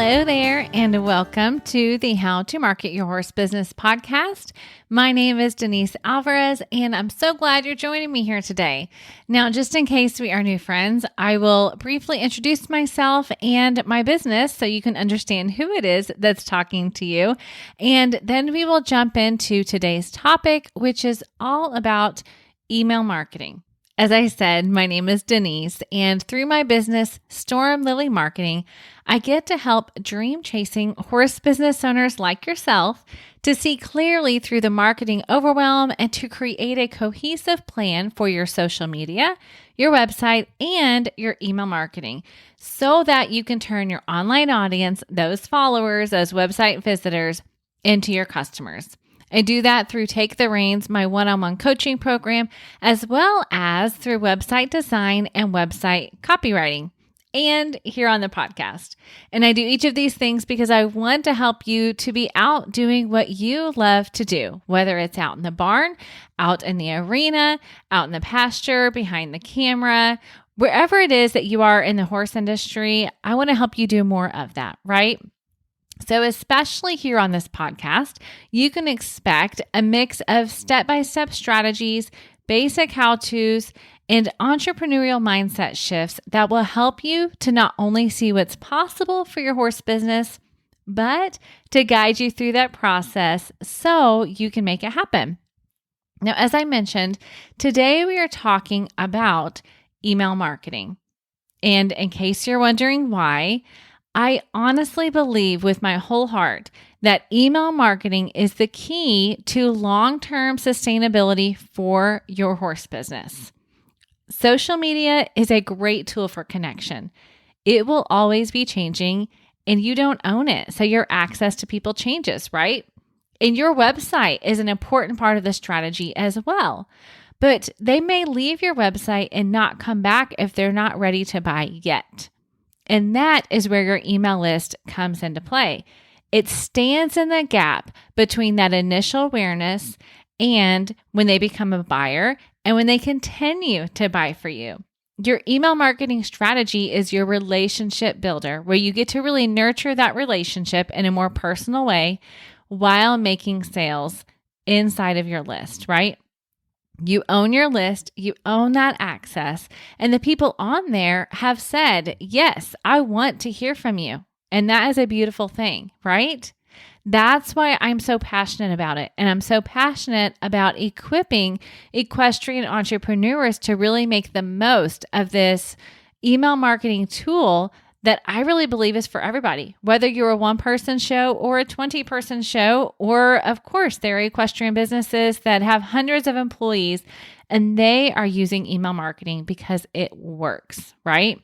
Hello there, and welcome to the How to Market Your Horse Business podcast. My name is Denise Alvarez, and I'm so glad you're joining me here today. Now, just in case we are new friends, I will briefly introduce myself and my business so you can understand who it is that's talking to you. And then we will jump into today's topic, which is all about email marketing. As I said, my name is Denise, and through my business, Storm Lily Marketing, I get to help dream-chasing horse business owners like yourself to see clearly through the marketing overwhelm and to create a cohesive plan for your social media, your website, and your email marketing so that you can turn your online audience, those followers, those website visitors, into your customers. I do that through Take the Reins, my one-on-one coaching program, as well as through website design and website copywriting, and here on the podcast. And I do each of these things because I want to help you to be out doing what you love to do, whether it's out in the barn, out in the arena, out in the pasture, behind the camera, wherever it is that you are in the horse industry. I want to help you do more of that, right? So especially here on this podcast, you can expect a mix of step-by-step strategies, basic how-tos, and entrepreneurial mindset shifts that will help you to not only see what's possible for your horse business, but to guide you through that process so you can make it happen. Now, as I mentioned, today we are talking about email marketing. And in case you're wondering why, I honestly believe with my whole heart that email marketing is the key to long-term sustainability for your horse business. Social media is a great tool for connection. It will always be changing and you don't own it, so your access to people changes, right? And your website is an important part of the strategy as well. But they may leave your website and not come back if they're not ready to buy yet. And that is where your email list comes into play. It stands in the gap between that initial awareness and when they become a buyer and when they continue to buy for you. Your email marketing strategy is your relationship builder, where you get to really nurture that relationship in a more personal way while making sales inside of your list, right? You own your list, you own that access, and the people on there have said, yes, I want to hear from you. And that is a beautiful thing, right? That's why I'm so passionate about it. And I'm so passionate about equipping equestrian entrepreneurs to really make the most of this email marketing tool that I really believe is for everybody, whether you're a one-person show or a 20-person show, or of course, there are equestrian businesses that have hundreds of employees and they are using email marketing because it works, right?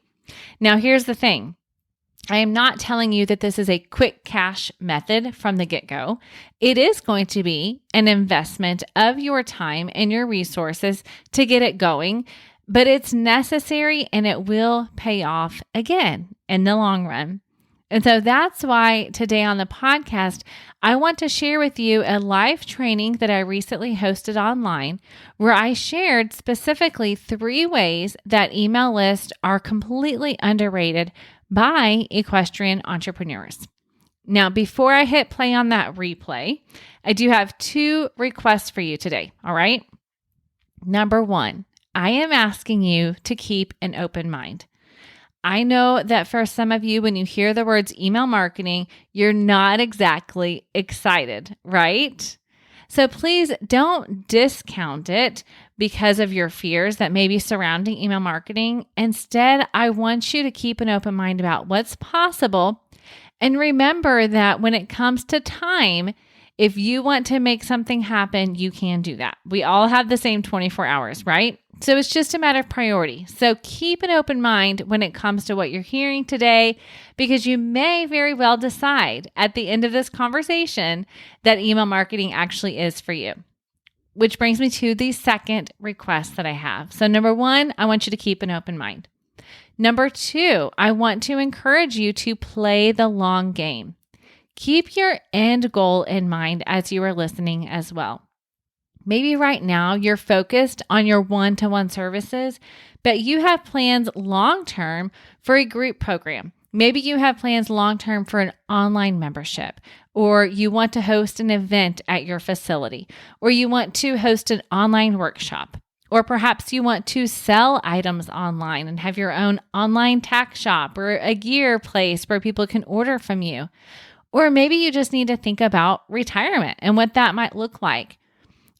Now, here's the thing. I am not telling you that this is a quick cash method from the get-go. It is going to be an investment of your time and your resources to get it going, but it's necessary and it will pay off again in the long run. And so that's why today on the podcast, I want to share with you a live training that I recently hosted online where I shared specifically 3 ways that email lists are completely underrated by equestrian entrepreneurs. Now, before I hit play on that replay, I do have 2 requests for you today, all right? Number 1, I am asking you to keep an open mind. I know that for some of you, when you hear the words email marketing, you're not exactly excited, right? So please don't discount it because of your fears that may be surrounding email marketing. Instead, I want you to keep an open mind about what's possible. And remember that when it comes to time, if you want to make something happen, you can do that. We all have the same 24 hours, right? So it's just a matter of priority. So keep an open mind when it comes to what you're hearing today, because you may very well decide at the end of this conversation that email marketing actually is for you. Which brings me to the second request that I have. So number 1, I want you to keep an open mind. Number 2, I want to encourage you to play the long game. Keep your end goal in mind as you are listening as well. Maybe right now you're focused on your one-to-one services, but you have plans long-term for a group program Maybe you have plans long-term for an online membership, or you want to host an event at your facility, or you want to host an online workshop, or perhaps you want to sell items online and have your own online tack shop or a gear place where people can order from you. Or maybe you just need to think about retirement and what that might look like.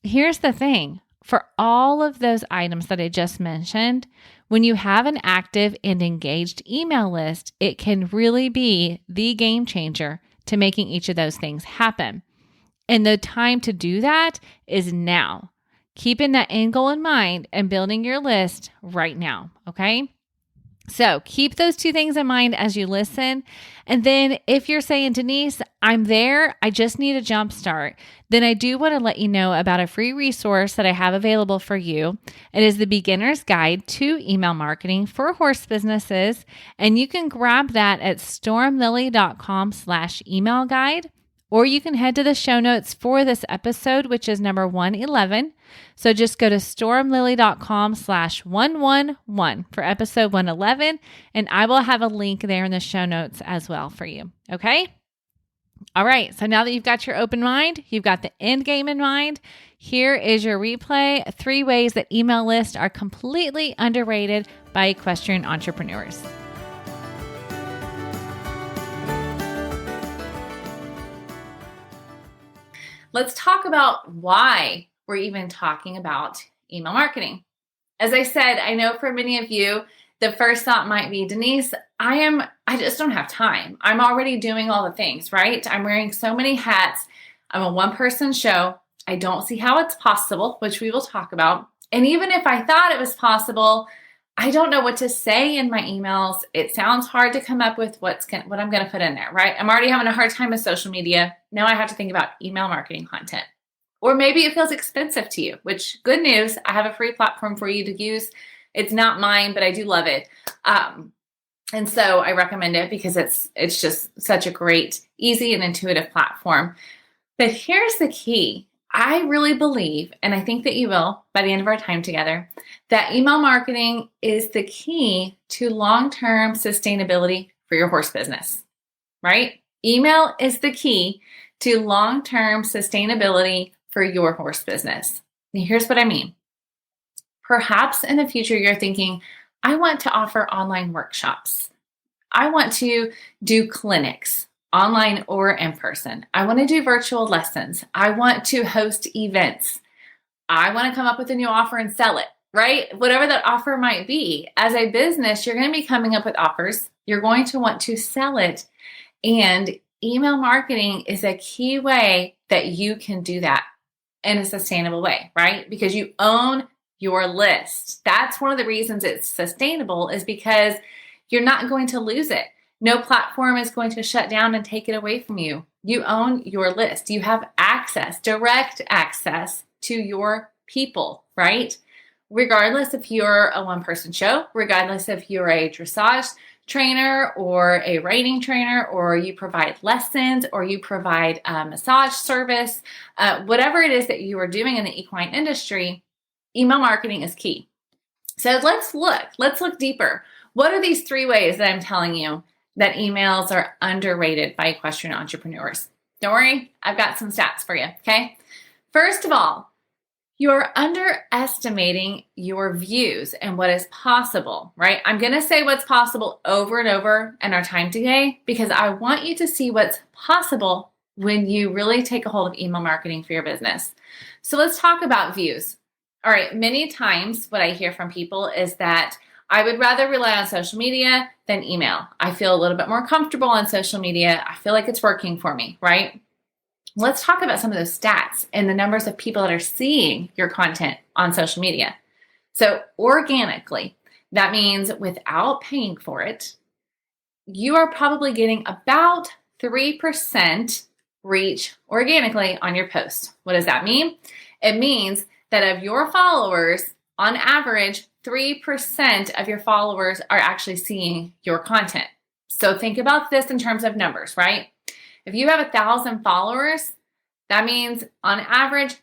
Here's the thing. For all of those items that I just mentioned, when you have an active and engaged email list, it can really be the game changer to making each of those things happen. And the time to do that is now. Keeping that end goal in mind and building your list right now, okay? So keep those two things in mind as you listen. And then if you're saying, Denise, I'm there, I just need a jump start, then I do want to let you know about a free resource that I have available for you. It is the Beginner's Guide to Email Marketing for Horse Businesses. And you can grab that at stormlily.com/email guide, or you can head to the show notes for this episode, which is number 111. So just go to stormlily.com/111 for episode 111, and I will have a link there in the show notes as well for you. Okay? All right. So now that you've got your open mind, you've got the end game in mind, here is your replay: 3 ways that email lists are completely underrated by equestrian entrepreneurs. Let's talk about why we're even talking about email marketing. As I said, I know for many of you, the first thought might be, Denise, I just don't have time. I'm already doing all the things, right? I'm wearing so many hats. I'm a one-person show. I don't see how it's possible, which we will talk about. And even if I thought it was possible, I don't know what to say in my emails. It sounds hard to come up with what I'm going to put in there, right? I'm already having a hard time with social media. Now I have to think about email marketing content. Or maybe it feels expensive to you, which, good news, I have a free platform for you to use. It's not mine, but I do love it. And so I recommend it because it's just such a great, easy, and intuitive platform. But here's the key. I really believe, and I think that you will by the end of our time together, that email marketing is the key to long-term sustainability for your horse business, right? Email is the key to long-term sustainability for your horse business. And here's what I mean. Perhaps in the future, you're thinking, I want to offer online workshops. I want to do clinics, online or in person. I want to do virtual lessons. I want to host events. I want to come up with a new offer and sell it, right? Whatever that offer might be. As a business, you're going to be coming up with offers. You're going to want to sell it. And email marketing is a key way that you can do that in a sustainable way, right? Because you own your list. That's one of the reasons it's sustainable, is because you're not going to lose it. No platform is going to shut down and take it away from you. You own your list. You have access, direct access to your people, right? Regardless if you're a one-person show, regardless if you're a dressage trainer or a riding trainer, or you provide lessons, or you provide a massage service, whatever it is that you are doing in the equine industry, email marketing is key. So let's look deeper. What are these 3 ways that I'm telling you that emails are underrated by equestrian entrepreneurs? Don't worry, I've got some stats for you, okay? First of all, you're underestimating your views and what is possible, right? I'm going to say what's possible over and over in our time today because I want you to see what's possible when you really take a hold of email marketing for your business. So let's talk about views. All right, many times what I hear from people is that I would rather rely on social media than email. I feel a little bit more comfortable on social media. I feel like it's working for me, right? Let's talk about some of those stats and the numbers of people that are seeing your content on social media. So organically, that means without paying for it, you are probably getting about 3% reach organically on your post. What does that mean? It means that of your followers, on average, 3% of your followers are actually seeing your content. So think about this in terms of numbers, right? If you have 1,000 followers, that means on average,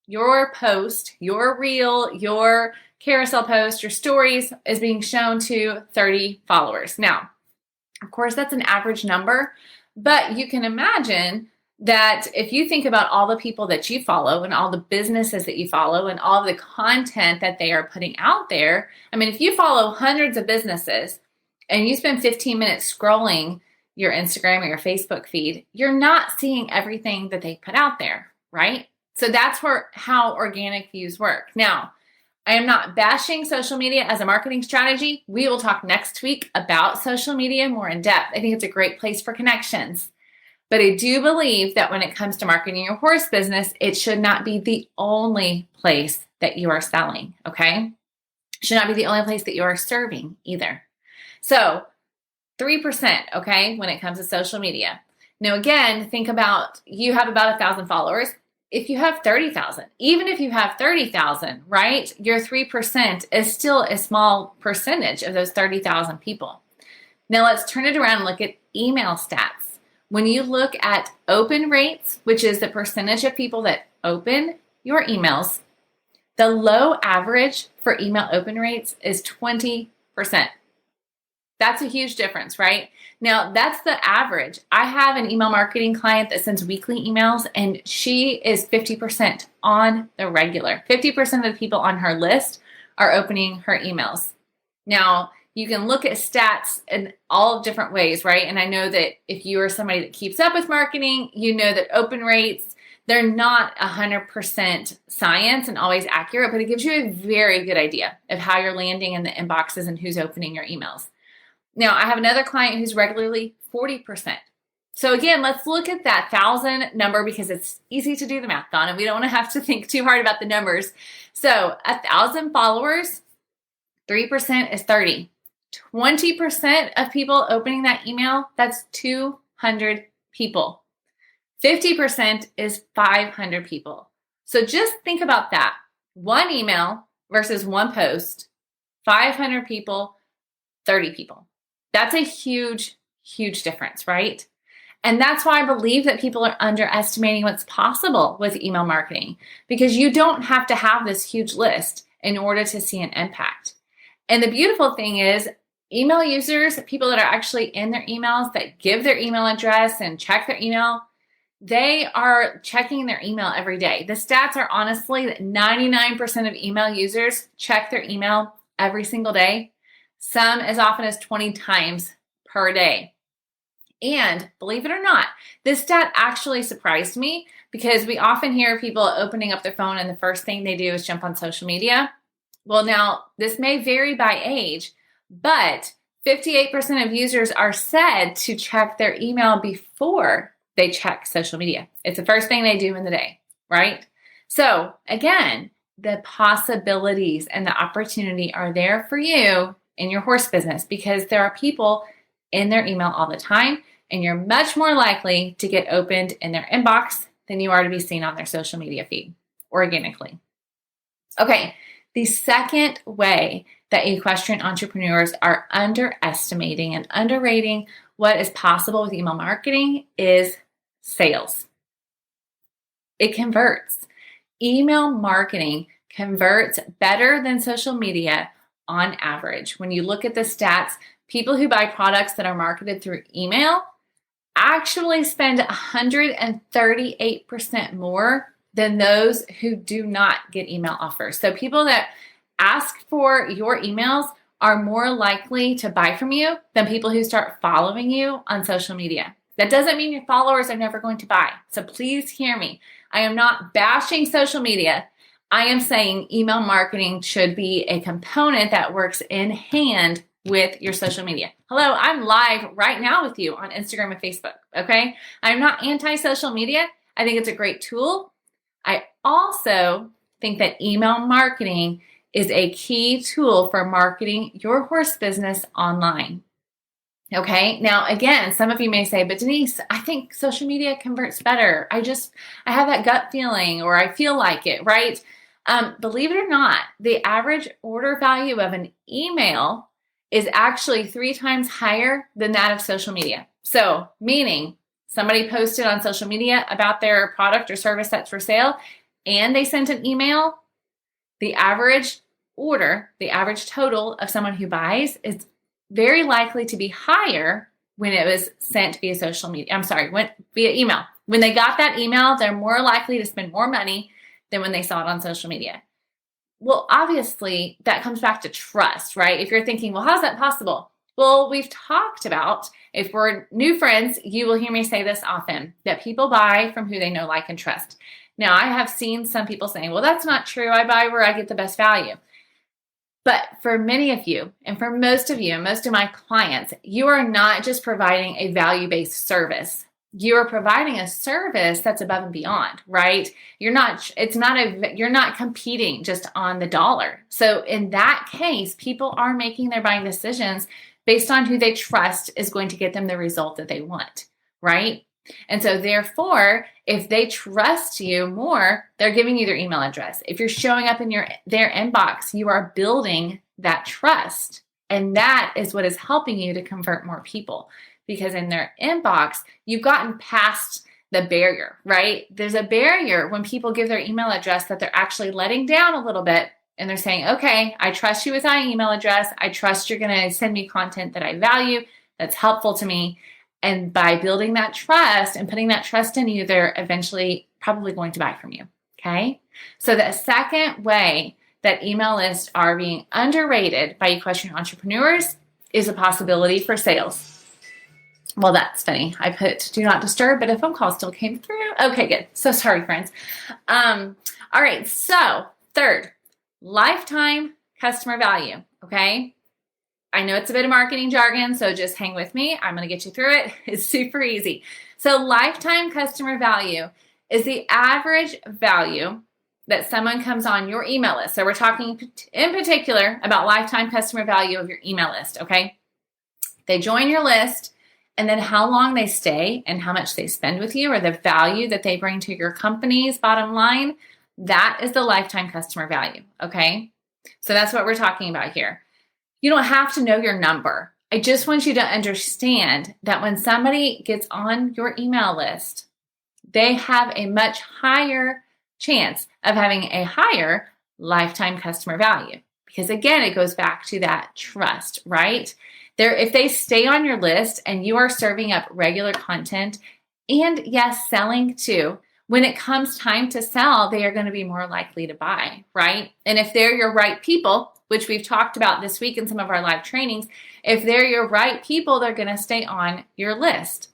your post, your reel, your carousel post, your stories is being shown to 30 followers. Now, Of course, that's an average number, but you can imagine that if you think about all the people that you follow and all the businesses that you follow and all the content that they are putting out there, I mean, if you follow hundreds of businesses and you spend 15 minutes scrolling your Instagram or your Facebook feed, you're not seeing everything that they put out there, right? So that's how organic views work. Now, I am not bashing social media as a marketing strategy. We will talk next week about social media more in depth. I think it's a great place for connections. But I do believe that when it comes to marketing your horse business, it should not be the only place that you are selling, okay? It should not be the only place that you are serving either. So 3%, okay, when it comes to social media. Now, again, think about you have about 1,000 followers. If you have 30,000, even if you have 30,000, right, your 3% is still a small percentage of those 30,000 people. Now, let's turn it around and look at email stats. When you look at open rates, which is the percentage of people that open your emails, the low average for email open rates is 20%. That's a huge difference, right? Now, that's the average. I have an email marketing client that sends weekly emails, and she is 50% on the regular. 50% of the people on her list are opening her emails. Now, you can look at stats in all different ways, right? And I know that if you are somebody that keeps up with marketing, you know that open rates, they're not 100% science and always accurate, but it gives you a very good idea of how you're landing in the inboxes and who's opening your emails. Now, I have another client who's regularly 40%. So again, let's look at that 1,000 number because it's easy to do the math on, and we don't want to have to think too hard about the numbers. So 1,000 followers, 3% is 30. 20% of people opening that email, that's 200 people. 50% is 500 people. So just think about that. One email versus one post, 500 people, 30 people. That's a huge, huge difference, right? And that's why I believe that people are underestimating what's possible with email marketing, because you don't have to have this huge list in order to see an impact. And the beautiful thing is email users, people that are actually in their emails, that give their email address and check their email, they are checking their email every day. The stats are honestly that 99% of email users check their email every single day, some as often as 20 times per day. And believe it or not, this stat actually surprised me because we often hear people opening up their phone and the first thing they do is jump on social media. Well, now this may vary by age, but 58% of users are said to check their email before they check social media. It's the first thing they do in the day, right? So again, the possibilities and the opportunity are there for you in your horse business because there are people in their email all the time, and you're much more likely to get opened in their inbox than you are to be seen on their social media feed organically. Okay, the second way that equestrian entrepreneurs are underestimating and underrating what is possible with email marketing is sales. It converts. Email marketing converts better than social media on average. When you look at the stats, people who buy products that are marketed through email actually spend 138% more than those who do not get email offers. So people that ask for your emails are more likely to buy from you than people who start following you on social media. That doesn't mean your followers are never going to buy. So please hear me. I am not bashing social media. I am saying email marketing should be a component that works in hand with your social media. Hello, I'm live right now with you on Instagram and Facebook, okay? I'm not anti-social media. I think it's a great tool. I also think that email marketing is a key tool for marketing your horse business online. Okay, now again, some of you may say, but Denise, I think social media converts better. I have that gut feeling, or I feel like it, right? Believe it or not, the average order value of an email is actually 3 times higher than that of social media. So meaning somebody posted on social media about their product or service that's for sale, and they sent an email, the average order, the average total of someone who buys is very likely to be higher when it was sent via social media. I'm sorry, went via email. When they got that email, they're more likely to spend more money than when they saw it on social media. Well, obviously, that comes back to trust, right? If you're thinking, well, how's that possible? Well, we've talked about, if we're new friends, you will hear me say this often, that people buy from who they know, like, and trust. Now, I have seen some people saying, well, that's not true. I buy where I get the best value. But for many of you, and for most of you, and most of my clients, you are not just providing a value-based service. You are providing a service that's above and beyond, right? You're not competing just on the dollar. So in that case, people are making their buying decisions based on who they trust is going to get them the result that they want, right? And so therefore, if they trust you more, they're giving you their email address. If you're showing up in their inbox, you are building that trust. And that is what is helping you to convert more people. Because in their inbox, you've gotten past the barrier, right? There's a barrier when people give their email address that they're actually letting down a little bit. And they're saying, okay, I trust you with my email address. I trust you're going to send me content that I value, that's helpful to me. And by building that trust and putting that trust in you, they're eventually probably going to buy from you, okay? So the second way that email lists are being underrated by equestrian entrepreneurs is a possibility for sales. Well, that's funny. I put do not disturb, but a phone call still came through. Okay, good. So sorry, friends. All right, so third, lifetime customer value, okay? I know it's a bit of marketing jargon, so just hang with me. I'm going to get you through it. It's super easy. So lifetime customer value is the average value that someone comes on your email list. So we're talking in particular about lifetime customer value of your email list, okay? They join your list, and then how long they stay and how much they spend with you, or the value that they bring to your company's bottom line, that is the lifetime customer value, okay? So that's what we're talking about here. You don't have to know your number. I just want you to understand that when somebody gets on your email list, they have a much higher chance of having a higher lifetime customer value. Because again, it goes back to that trust, right? If they stay on your list and you are serving up regular content and yes, selling too, when it comes time to sell, they are going to be more likely to buy, right? And if they're your right people, which we've talked about this week in some of our live trainings, if they're your right people, they're going to stay on your list.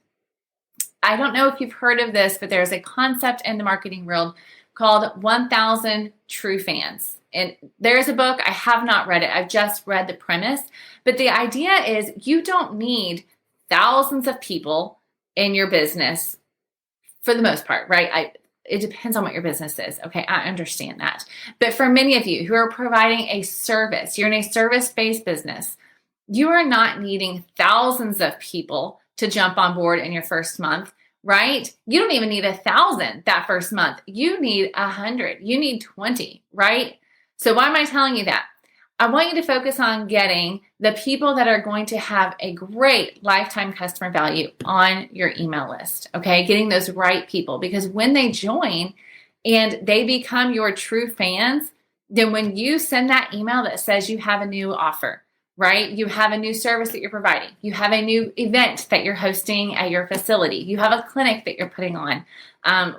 I don't know if you've heard of this, but there's a concept in the marketing world called 1,000 True Fans. And there's a book. I have not read it. I've just read the premise. But the idea is you don't need thousands of people in your business for the most part, right? It depends on what your business is. Okay, I understand that. But for many of you who are providing a service, you're in a service-based business, you are not needing thousands of people to jump on board in your first month, right? You don't even need 1,000 that first month. You need 100. You need 20, right? So why am I telling you that? I want you to focus on getting the people that are going to have a great lifetime customer value on your email list, okay? Getting those right people, because when they join and they become your true fans, then when you send that email that says you have a new offer, right? You have a new service that you're providing. You have a new event that you're hosting at your facility. You have a clinic that you're putting on.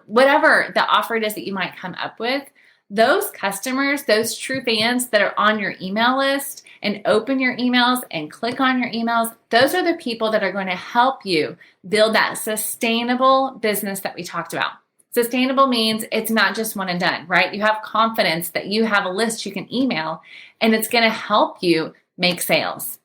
Whatever the offer it is that you might come up with, those customers, those true fans that are on your email list and open your emails and click on your emails, those are the people that are going to help you build that sustainable business that we talked about. Sustainable means it's not just one and done, right? You have confidence that you have a list you can email and it's going to help you make sales.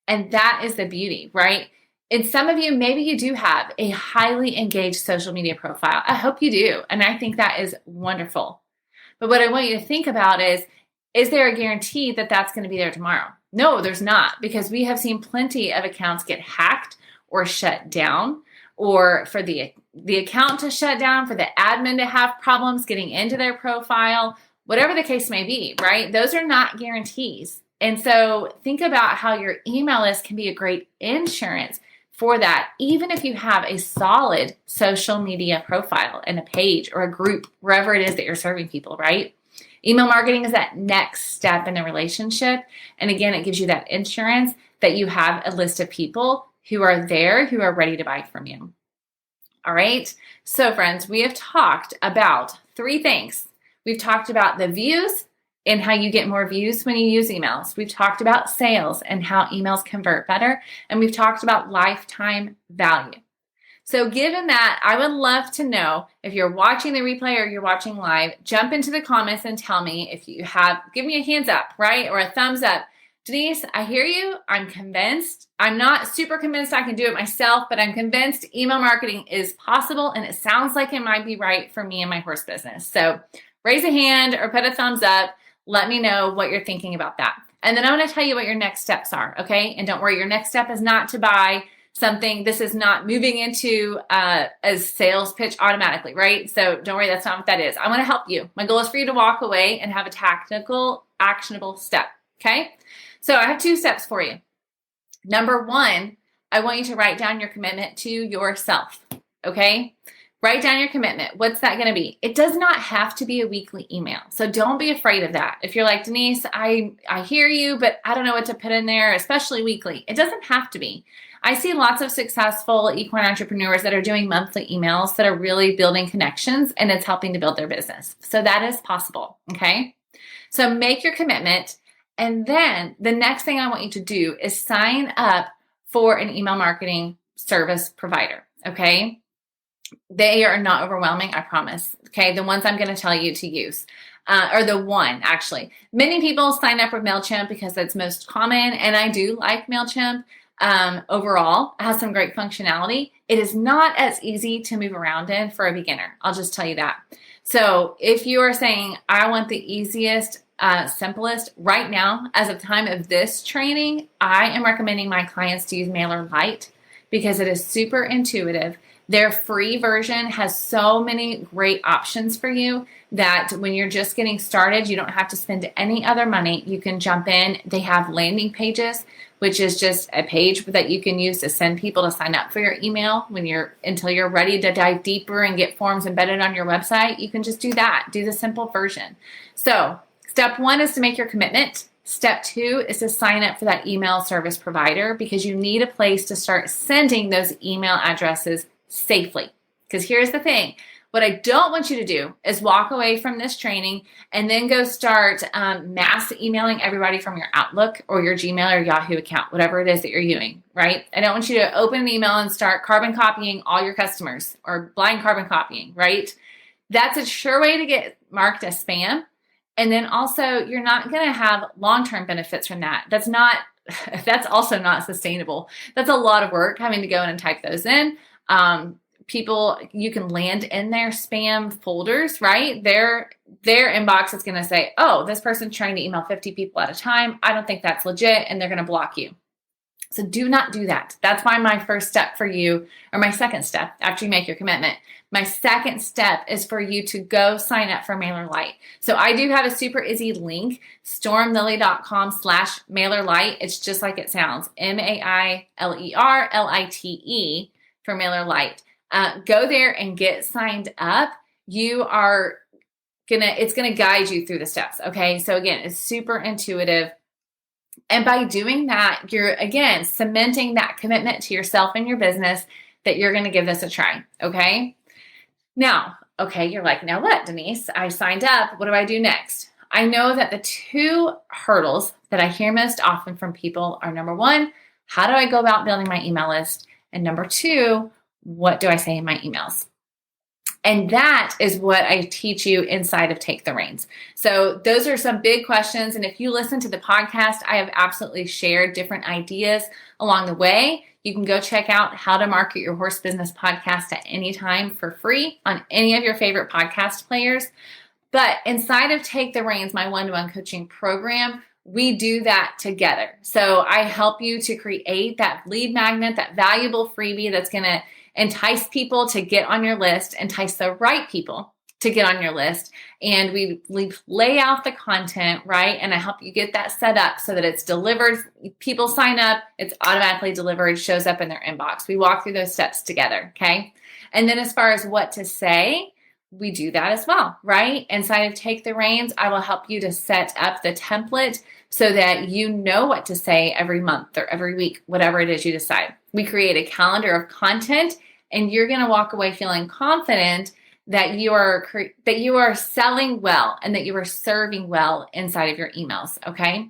And that is the beauty, right? And some of you, maybe you do have a highly engaged social media profile. I hope you do. And I think that is wonderful. But what I want you to think about is there a guarantee that that's going to be there tomorrow? No, there's not, because we have seen plenty of accounts get hacked or shut down, or for the account to shut down, for the admin to have problems getting into their profile, whatever the case may be, right? Those are not guarantees. And so think about how your email list can be a great insurance for that, even if you have a solid social media profile and a page or a group, wherever it is that you're serving people, right? Email marketing is that next step in the relationship. And again, it gives you that insurance that you have a list of people who are there, who are ready to buy from you. All right. So friends, we have talked about 3 things. We've talked about the views and how you get more views when you use emails. We've talked about sales and how emails convert better. And we've talked about lifetime value. So given that, I would love to know if you're watching the replay or you're watching live, jump into the comments and tell me if you have, give me a hands up, right? Or a thumbs up. Denise, I hear you. I'm convinced. I'm not super convinced I can do it myself, but I'm convinced email marketing is possible and it sounds like it might be right for me and my horse business. So raise a hand or put a thumbs up. Let me know what you're thinking about that. And then I want to tell you what your next steps are, okay? And don't worry, your next step is not to buy something. This is not moving into a sales pitch automatically, right? So don't worry, that's not what that is. I want to help you. My goal is for you to walk away and have a tactical, actionable step, okay? So I have 2 steps for you. Number 1, I want you to write down your commitment to yourself, okay? Write down your commitment. What's that going to be? It does not have to be a weekly email. So don't be afraid of that. If you're like, Denise, I hear you, but I don't know what to put in there, especially weekly. It doesn't have to be. I see lots of successful equine entrepreneurs that are doing monthly emails that are really building connections and it's helping to build their business. So that is possible, okay? So make your commitment. And then the next thing I want you to do is sign up for an email marketing service provider, okay? They are not overwhelming, I promise. Okay, the ones I'm going to tell you to use, or the one actually. Many people sign up with MailChimp because it's most common, and I do like MailChimp. Overall, it has some great functionality. It is not as easy to move around in for a beginner. I'll just tell you that. So if you are saying, I want the easiest, simplest, right now, as of time of this training, I am recommending my clients to use MailerLite because it is super intuitive. Their free version has so many great options for you that when you're just getting started, you don't have to spend any other money. You can jump in. They have landing pages, which is just a page that you can use to send people to sign up for your email until you're ready to dive deeper and get forms embedded on your website. You can just do that. Do the simple version. So step 1 is to make your commitment. Step 2 is to sign up for that email service provider because you need a place to start sending those email addresses safely. Because here's the thing. What I don't want you to do is walk away from this training and then go start mass emailing everybody from your Outlook or your Gmail or Yahoo account, whatever it is that you're doing, right? I don't want you to open an email and start carbon copying all your customers or blind carbon copying, right? That's a sure way to get marked as spam. And then also you're not going to have long-term benefits from that. That's also not sustainable. That's a lot of work having to go in and type those in. People, you can land in their spam folders, right? Their inbox is going to say, oh, this person's trying to email 50 people at a time. I don't think that's legit. And they're going to block you. So do not do that. That's why my first step for you, or my second step after you make your commitment, my second step is for you to go sign up for MailerLite. So I do have a super easy link, stormlily.com/MailerLite. It's just like it sounds, MailerLite for MailerLite. Go there and get signed up. It's gonna guide you through the steps. Okay. So again, it's super intuitive. And by doing that, you're again cementing that commitment to yourself and your business that you're going to give this a try. Okay. Now, you're like, now what, Denise? I signed up. What do I do next? I know that the 2 hurdles that I hear most often from people are number 1, how do I go about building my email list? And number 2, what do I say in my emails? And that is what I teach you inside of Take the Reins. So those are some big questions. And if you listen to the podcast, I have absolutely shared different ideas along the way. You can go check out How to Market Your Horse Business podcast at any time for free on any of your favorite podcast players. But inside of Take the Reins, my one-to-one coaching program, we do that together. So I help you to create that lead magnet, that valuable freebie that's going to entice people to get on your list, entice the right people to get on your list. And we lay out the content, right? And I help you get that set up so that it's delivered. People sign up, it's automatically delivered, shows up in their inbox. We walk through those steps together, okay? And then as far as what to say, we do that as well, right? Inside of Take the Reins, I will help you to set up the template so that you know what to say every month or every week, whatever it is you decide. We create a calendar of content, and you're going to walk away feeling confident that you are selling well and that you are serving well inside of your emails, okay?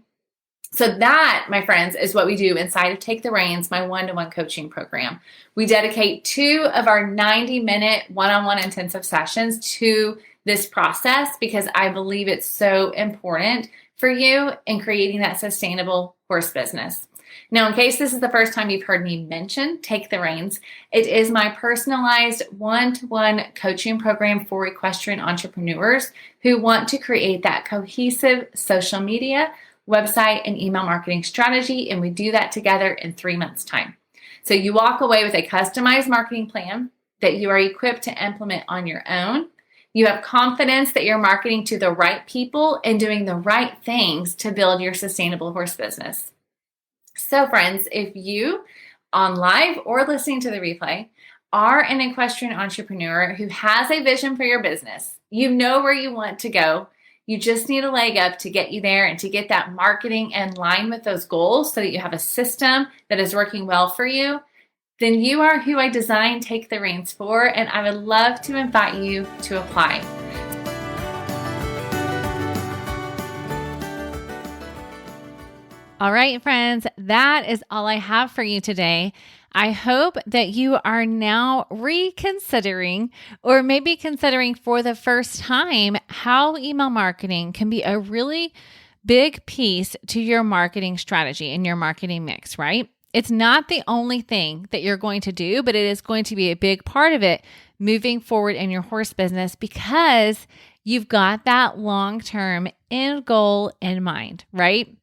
So that, my friends, is what we do inside of Take the Reins, my one-to-one coaching program. We dedicate 2 of our 90-minute one-on-one intensive sessions to this process because I believe it's so important for you in creating that sustainable horse business. Now, in case this is the first time you've heard me mention Take the Reins, it is my personalized one-to-one coaching program for equestrian entrepreneurs who want to create that cohesive social media, website, and email marketing strategy, and we do that together in 3 months' time. So you walk away with a customized marketing plan that you are equipped to implement on your own. You have confidence that you're marketing to the right people and doing the right things to build your sustainable horse business. So friends, if you, on live or listening to the replay, are an equestrian entrepreneur who has a vision for your business, you know where you want to go, you just need a leg up to get you there and to get that marketing in line with those goals so that you have a system that is working well for you, then you are who I designed Take the Reins for, and I would love to invite you to apply. All right, friends, that is all I have for you today. I hope that you are now reconsidering or maybe considering for the first time how email marketing can be a really big piece to your marketing strategy and your marketing mix, right? It's not the only thing that you're going to do, but it is going to be a big part of it moving forward in your horse business because you've got that long-term end goal in mind, right?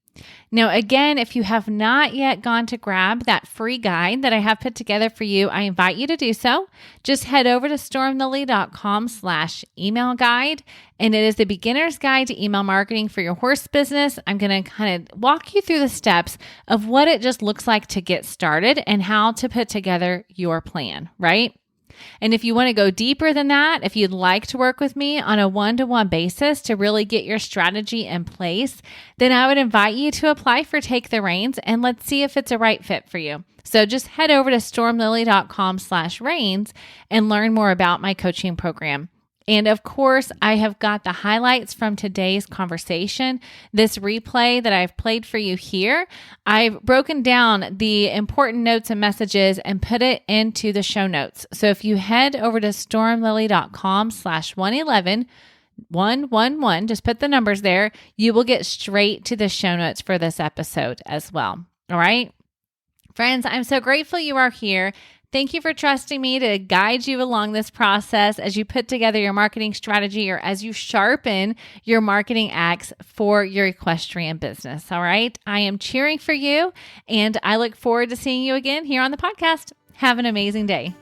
Now, again, if you have not yet gone to grab that free guide that I have put together for you, I invite you to do so. Just head over to stormlily.com/email guide, and it is the beginner's guide to email marketing for your horse business. I'm going to kind of walk you through the steps of what it just looks like to get started and how to put together your plan, right? And if you want to go deeper than that, if you'd like to work with me on a one-to-one basis to really get your strategy in place, then I would invite you to apply for Take the Reins and let's see if it's a right fit for you. So just head over to stormlily.com/reins and learn more about my coaching program. And of course, I have got the highlights from today's conversation. This replay that I've played for you here, I've broken down the important notes and messages and put it into the show notes. So if you head over to stormlily.com/111, just put the numbers there, you will get straight to the show notes for this episode as well. All right. Friends, I'm so grateful you are here. Thank you for trusting me to guide you along this process as you put together your marketing strategy or as you sharpen your marketing acts for your equestrian business. All right. I am cheering for you and I look forward to seeing you again here on the podcast. Have an amazing day.